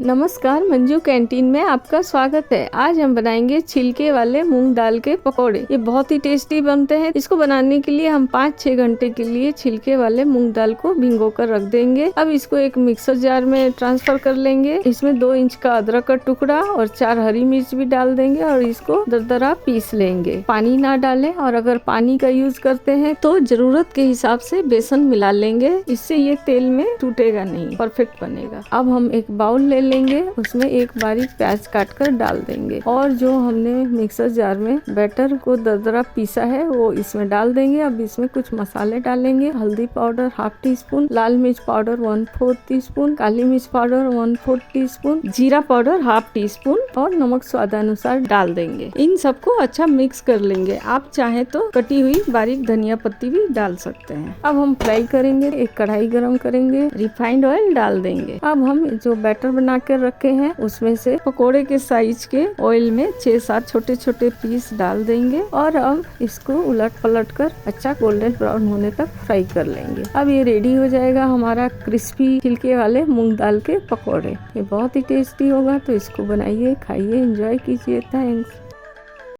नमस्कार, मंजू कैंटीन में आपका स्वागत है। आज हम बनाएंगे छिलके वाले मूंग दाल के पकौड़े। ये बहुत ही टेस्टी बनते हैं। इसको बनाने के लिए हम 5-6 घंटे के लिए छिलके वाले मूंग दाल को भिगो कर रख देंगे। अब इसको एक मिक्सर जार में ट्रांसफर कर लेंगे। इसमें 2 इंच का अदरक का टुकड़ा और 4 हरी मिर्च भी डाल देंगे और इसको दरदरा पीस लेंगे। पानी ना डालें और अगर पानी का यूज करते हैं तो जरूरत के हिसाब से बेसन मिला लेंगे। इससे ये तेल में टूटेगा नहीं, परफेक्ट बनेगा। अब हम एक बाउल ले लेंगे, उसमें एक बारीक प्याज काट कर डाल देंगे और जो हमने मिक्सर जार में बैटर को दरदरा पीसा है वो इसमें डाल देंगे। अब इसमें कुछ मसाले डालेंगे। हल्दी पाउडर 1/2 टीस्पून, लाल मिर्च पाउडर 1/4 टीस्पून, काली मिर्च पाउडर 1/4 टीस्पून, जीरा पाउडर 1/2 टीस्पून और नमक स्वादानुसार डाल देंगे। इन सबको अच्छा मिक्स कर लेंगे। आप चाहे तो कटी हुई बारीक धनिया पत्ती भी डाल सकते हैं। अब हम फ्राई करेंगे। एक कढ़ाई गरम करेंगे, रिफाइंड ऑयल डाल देंगे। अब हम जो बैटर बना कर रखे हैं उसमें से पकोड़े के साइज के ऑयल में 6-7 छोटे छोटे पीस डाल देंगे और अब इसको उलट पलट कर अच्छा गोल्डन ब्राउन होने तक फ्राई कर लेंगे। अब ये रेडी हो जाएगा हमारा क्रिस्पी छिलके वाले मूंग दाल के पकोड़े। ये बहुत ही टेस्टी होगा, तो इसको बनाइए, खाइए, एंजॉय कीजिए। थैंक्स।